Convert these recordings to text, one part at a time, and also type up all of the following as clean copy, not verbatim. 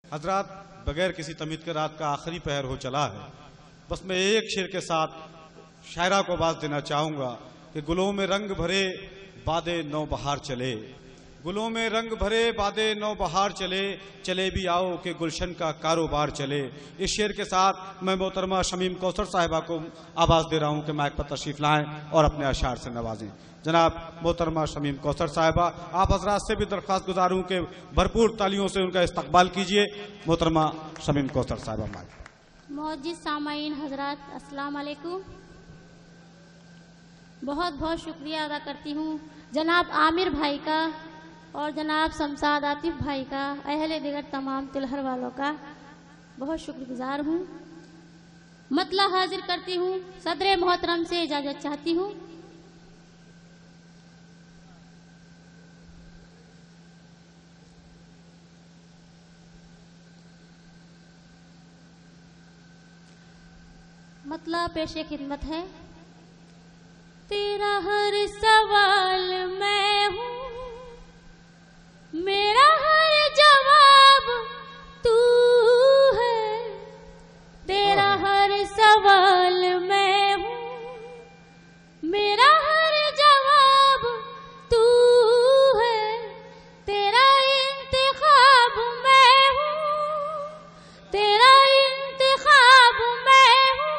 हजरात, बगैर किसी तमीज़ के रात का आखिरी पहर हो चला है। बस मैं एक शेर के साथ शायरा को आवाज़ देना चाहूँगा कि गुलों में रंग भरे बादे नौ बहार चले, गुलों में रंग भरे बादे नौ बहार चले, चले भी आओ कि गुलशन का कारोबार चले। इस शेर के साथ मैं मोहतरमा शमीम कौसर साहिबा को आवाज़ दे रहा हूँ कि माइक पर तशरीफ़ लाएँ और अपने अशार से नवाजें। जनाब मोहतरमा शमीम कौसर साहिबा, आप हजरात से भी दरख्वास्त गुजार हूँ कि भरपूर तालियों से उनका इस्तकबाल कीजिए। मोहतरमा शमीम कौसर साहिबा माइक। मौजूद सामाईन हजरात, अस्सलाम वालेकुम। बहुत बहुत शुक्रिया अदा करती हूँ जनाब आमिर भाई का और जनाब शमशाद आतिफ भाई का, अहले दिगर तमाम तिलहर वालों का बहुत शुक्रगुजार हूँ। मतला हाजिर करती हूँ, सदर मोहतरम से इजाज़त चाहती हूँ। मतला पेशे खिदमत है। तेरा हर सवाल मैं हूँ, मेरा हर जवाब तू है। तेरा हर सवाल मैं हूँ, मेरा हर जवाब तू है। तेरा इंतखाब मैं हूँ, तेरा इंतखाब मैं हूँ,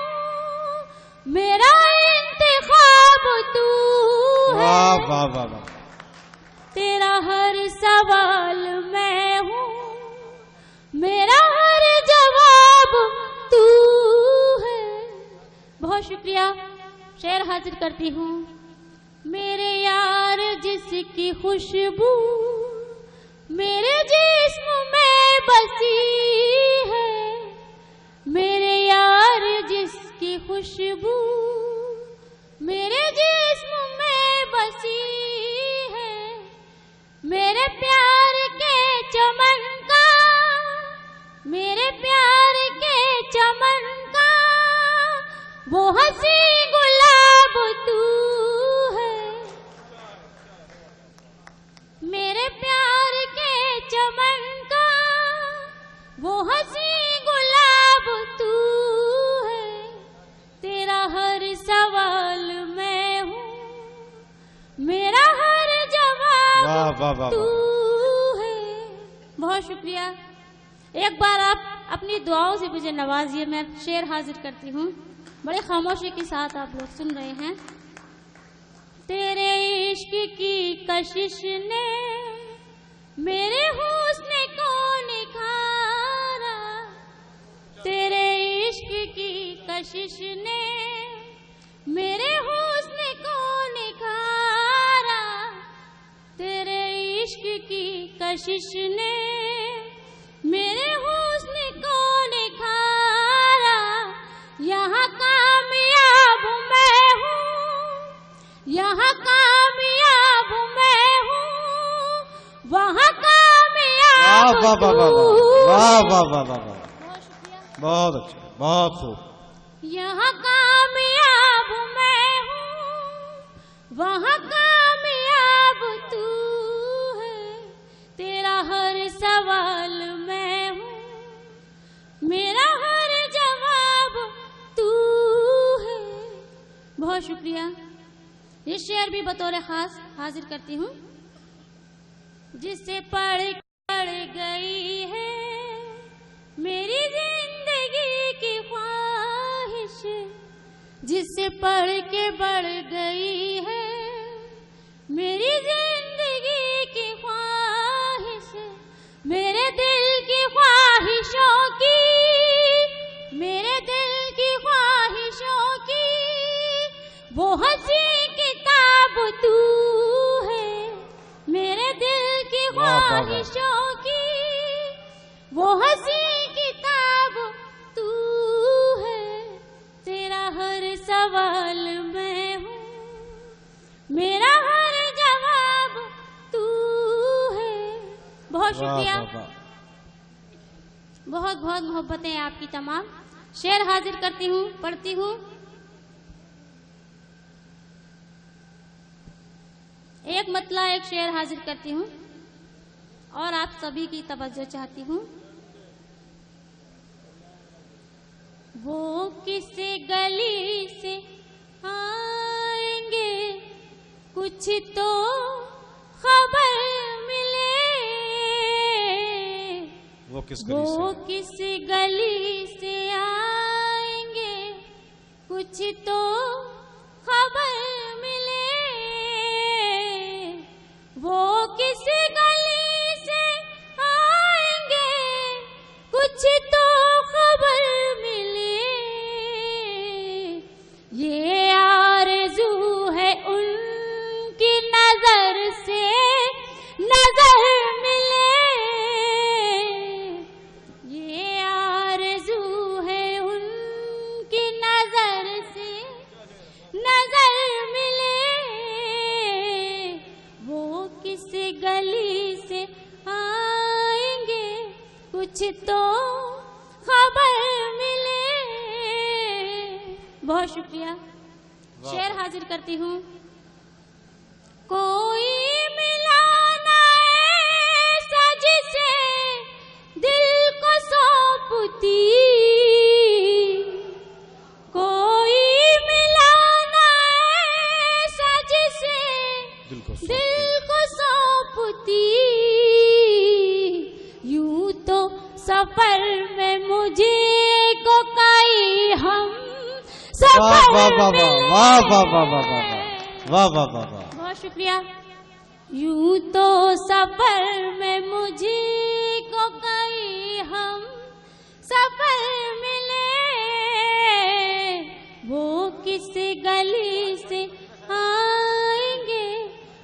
मेरा इंतखाब तू है। वाह वाह वाह। तेरा हर सवाल मैं हूँ, मेरा हर जवाब तू है। बहुत शुक्रिया। शेर हाजिर करती हूँ। मेरे यार जिसकी खुशबू मेरे जिस्म में बसी है, मेरे यार जिसकी खुशबू मेरे जिस्म में बसी है। मेरे प्यार के चमन का, मेरे प्यार के चमन का वो हंसी गुलाब तू है। मेरे प्यार के चमन का वो हंसी गुलाब तू है। तेरा हर सवाल मैं हूँ, मेरा हर जवाब तू है। बहुत शुक्रिया। एक बार आप अपनी दुआओं से मुझे नवाजिए। मैं शेर हाजिर करती हूँ। बड़े खामोशी के साथ आप लोग सुन रहे हैं। तेरे इश्क की कशिश ने मेरे हुस्न को निखारा, तेरे इश्क की कशिश ने मेरे हुस्न को निखारा। तेरे इश्क की कशिश ने मेरे हुस्न को निखारा। यहाँ कामयाब मैं हूँ, यहाँ कामयाब मैं हूँ, वहाँ कामयाब वाह वाह वाह वाह वाह वाह वाह। बहुत शुक्रिया। बहुत अच्छा, बहुत खूब। यहाँ कामयाब मैं हूँ, वहाँ कामयाब तू है। तेरा हर सवाल मैं हूँ, मेरा हर जवाब तू है। बहुत शुक्रिया। ये शेर भी बतौर खास हाजिर करती हूँ। जिससे पढ़ गई है मेरी जिंदगी की ख्वाहिश, जिससे पढ़ के बढ़ गई है मेरी जिंदगी की ख्वाहिश। मेरे दिल की ख्वाहिशों की, मेरे दिल की ख्वाहिशों की वो हंसी किताब तू है। मेरे दिल की ख्वाहिशों की वो हंसी किताब तू है। तेरा हर सवाल मैं हूँ, मेरा हर जवाब तू है। बहुत शुक्रिया। बहुत बहुत मोहब्बतें आपकी तमाम। शेर हाजिर करती हूँ, पढ़ती हूँ। एक मतला एक शेर हाजिर करती हूँ और आप सभी की तवज्जो चाहती हूँ। किस गली से आएंगे, कुछ तो खबर मिले। वो किस गली से आएंगे, कुछ तो खबर मिले। वो किस गली से आएंगे, कुछ तो खबर मिले। ये आरज़ू है उनकी नजर से नजर मिले। ये आरज़ू है उनकी नजर से नजर मिले। वो किस गली से आएंगे, कुछ तो खबर मिले। बहुत शुक्रिया। शेर हाजिर करती हूँ। कोई मिला ना ऐसा जिसे दिल को सौंपती, कोई मिला ना ऐसा जिसे दिल को सौंपती। यूं तो सफर में मुझे को कई हम सफर मिले। वाह वाह वाह वाह वाह वाह वाह वाह वाह। बहुत शुक्रिया। यूं तो सफर में मुझे को कई हम सफर मिले। वो किस गली से आएंगे,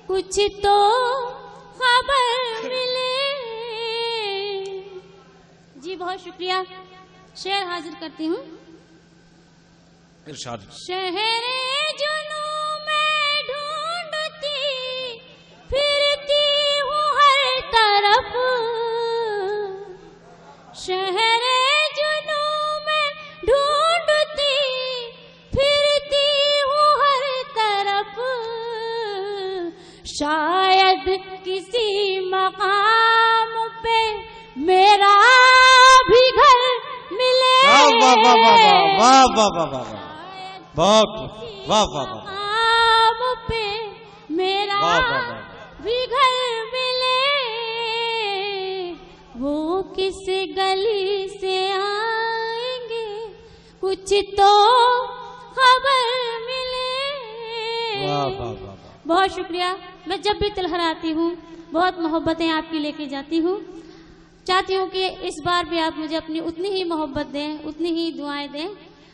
कुछ तो खबर मिले। जी बहुत शुक्रिया। शेर हाजिर करती हूँ। इरशाद। शहरे जुनूं में ढूंढती फिरती हूँ हर तरफ। शहरे जुनूं में ढूंढती फिरती हूँ हर तरफ। शायद किसी मकाम पे मेरा भी घर मिले। वाह वाह वाह वाह वाह वाह वाह वाह। बहुत वाह वाह वाह। मकाम पे मेरा भी घर मिले। वो किस गली से आएंगे, कुछ तो खबर मिले। वाह वाह वाह वाह। बहुत शुक्रिया। मैं जब भी तिलहर आती हूँ बहुत मोहब्बतें आपकी लेके जाती हूँ। चाहती हूँ कि इस बार भी आप मुझे अपनी उतनी ही मोहब्बत दें, उतनी ही दुआएं दें।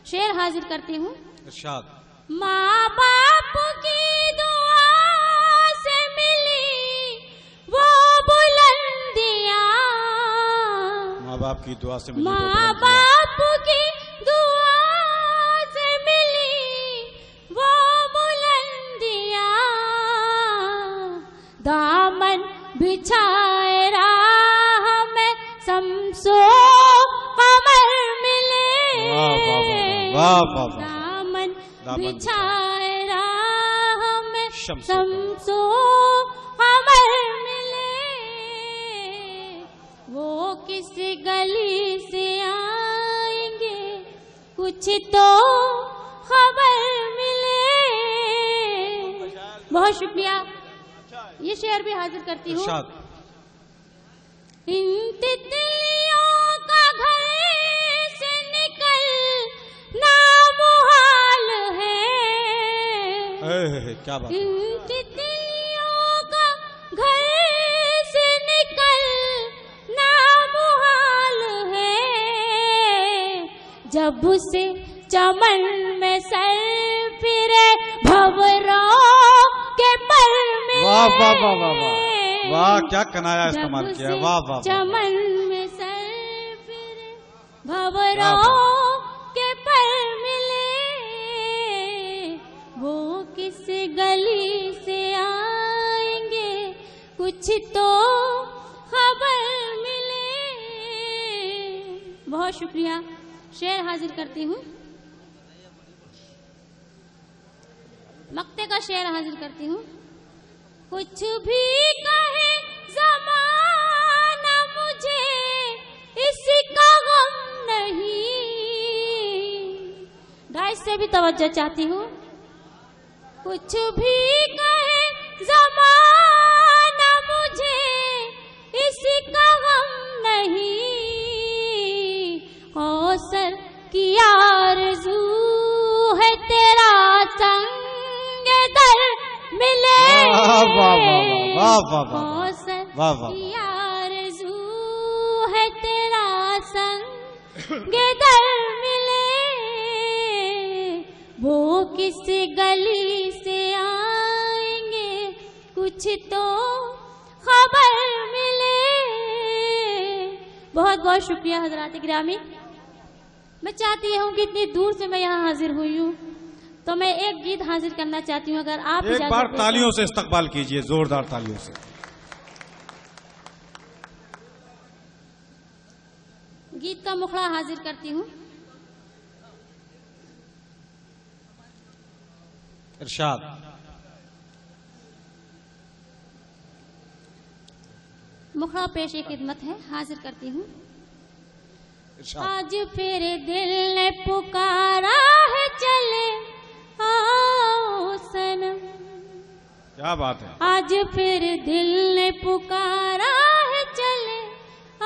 शेर हाजिर करती हूँ। इरशाद। माँ बाप की दुआ से मिली वो बुलंदियाँ। माँ बाप की दुआ से मिली वो माँ बुलंदियाँ। बाप की दुआ से मिली वो बुलंदियाँ। दामन बिछाए राह में शम्सो कमर मिले। वाह वाह वाह। दामन बिछाए राह में शम्सो कमर मिले। वो किस गली से आएंगे, कुछ तो खबर मिले। बहुत शुक्रिया। ये शेर भी हाजिर करती हूँ। इन तितलियों का घर से निकलना मुहाल है। क्या बात। इन तितलियों का घर से निकलना मुहाल है। जब से चमन में सर फिरे भंवरों के पर में। वाह वाह वाह वाह वाह वाह। क्या कनाया इस्तेमाल किया। वाह वाह। चमन में सर फिरे भंवरों के पर मिले। वो किस गली से आएंगे, कुछ तो खबर मिले। बहुत शुक्रिया। शेर हाजिर करती हूँ। मक्ते का शेर हाजिर करती हूँ। कुछ भी कहे ज़माना मुझे इसका गम नहीं। मैं इससे भी तवज्जो चाहती हूँ। कुछ भी कहे ज़माना मुझे इसी का गम नहीं, कौसर की आरज़ू है तेरा संग दर मिले, कौसर की आरज़ू है तेरा संग दर मिले, वो किस गली से आएंगे कुछ तो खबर मिले। बहुत बहुत शुक्रिया हजरात गिरामी। मैं चाहती हूँ कि इतनी दूर से मैं यहाँ हाजिर हुई हूँ, तो मैं एक गीत हाजिर करना चाहती हूँ। अगर आप एक बार तालियों से इस्तकबाल कीजिए, जोरदार तालियों से। गीत का मुखड़ा हाजिर करती हूँ। इरशाद। मुखड़ा पेश खिदमत है, हाजिर करती हूँ। इरशाद। आज फिर दिल ने पुकारा है चले आओ सनम, क्या बात है। आज फिर दिल ने पुकारा है चले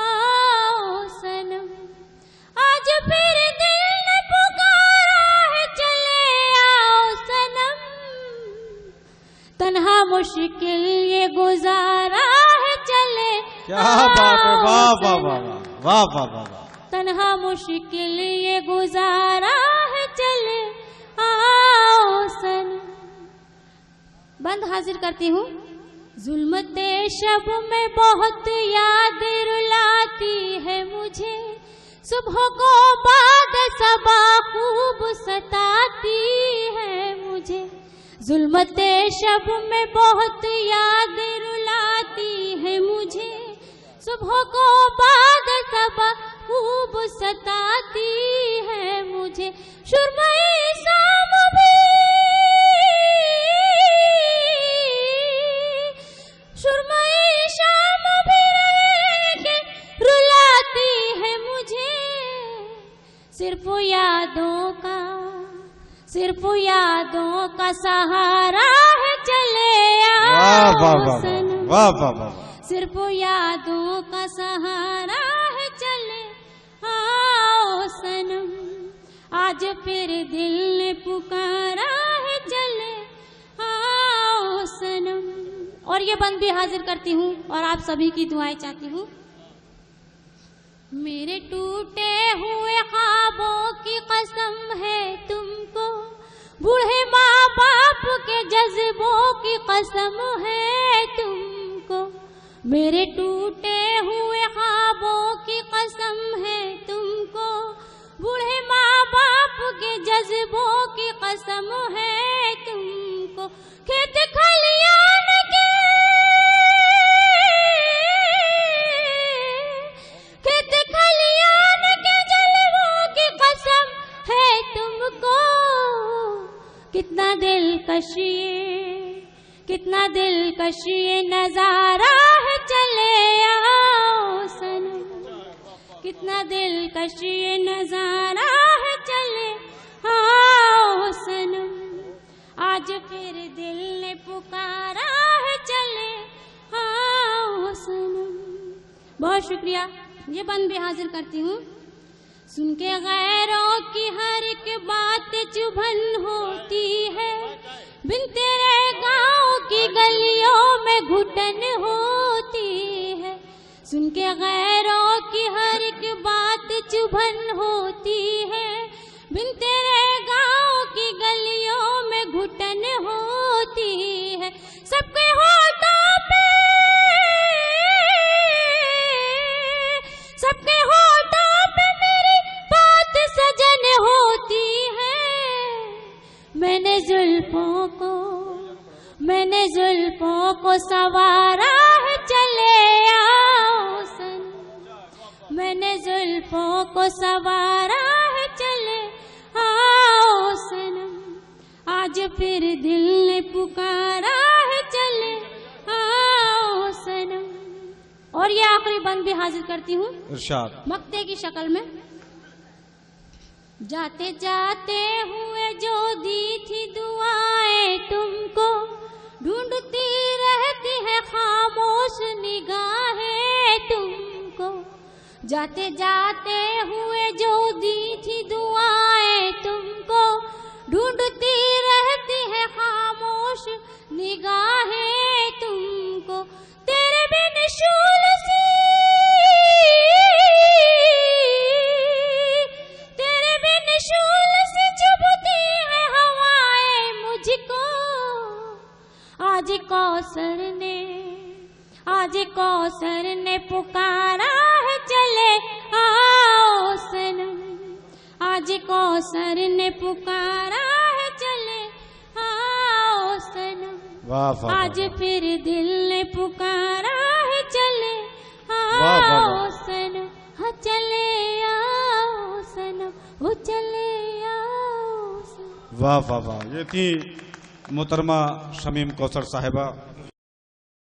आओ सनम, आज फिर दिल ने पुकारा है चले आओ सनम, तन्हा मुश्किल ये गुजारा है चले। क्या बात है, वाह वाह वाह वाह वाह वाह वाह। तन्हा मुश्किल ये गुजारा है चले आओ सनम। बंद हाजिर करती हूँ। जुल्मते शब में बहुत याद रुलाती है मुझे, सुबह को बाद सबा खूब सताती है मुझे, जुल्मते शब में बहुत याद रुलाती है मुझे, सुबह को बाद सबा खूब सताती है मुझे, सुरमई शाम भी, सुरमई शाम भी के रुलाती है मुझे, सिर्फ यादों का सहारा है चले आओ सनम, वाह वाह वाह। सिर्फ यादों का सहारा है चले आओ सनम, आज फिर दिल ने पुकारा है चले आओ सनम। और ये बंद भी हाजिर करती हूँ और आप सभी की दुआएं चाहती हूँ। मेरे टूटे हुए ख्वाबों की कसम है तुमको, बूढ़े माँ बाप के जज्बों की कसम है तुमको, मेरे टूटे हुए ख्वाबों की कसम है तुमको, बूढ़े माँ बाप के जज्बों की कसम है तुमको, खेत खलियान के, खेत खलियान के जलवों की कसम है तुमको, कितना दिलकश ये नजारा है चले आओ सनम, कितना दिलकश ये नजारा है चले आओ सनम, आज फिर दिल ने पुकारा है चले आओ सनम। बहुत शुक्रिया। ये बंद भी हाजिर करती हूँ। सुन के गैरों की हर एक बात चुभन होती है, बिन तेरे गाँव की गलियों में घुटन होती है, सुन के गैरों की हर एक बात चुभन होती है, बिन तेरे गाँव की गलियों में घुटन होती है, सबके होठों पे, सबके होठों पे मेरी बात सजन होती है, मैंने जुल्फों को संवारा है चले आओ सनम, मैंने जुल्फों को संवारा है चले आओ सनम, आज फिर दिल ने पुकारा है चले आओ सनम। और ये आखिरी बंद भी हाजिर करती हूँ। इरशाद। मक्ते की शक्ल में। जाते जाते हुए जो दी थी दुआएं तुमको, ढूंढती रहती है खामोश निगाहें तुमको। जाते जाते हुए जो दी थी दुआएं तुमको, ढूंढती रहती है खामोश निगाहें तुमको। तेरे बिन शूल सी, तेरे बिन शूल सी चुभती है हवाएं मुझको। आज कौसर ने पुकारा है चले आओ सनम। आज कौसर ने पुकारा है चले आओ सनम। वाह वाह। आज फिर दिल ने पुकारा है चले वाह वाह। आओ सनम। हाँ चले आओ सनम, वो चले आओ सनम। वाह वाह वाह। ये थी मोहतरमा शमीम कौसर साहिबा।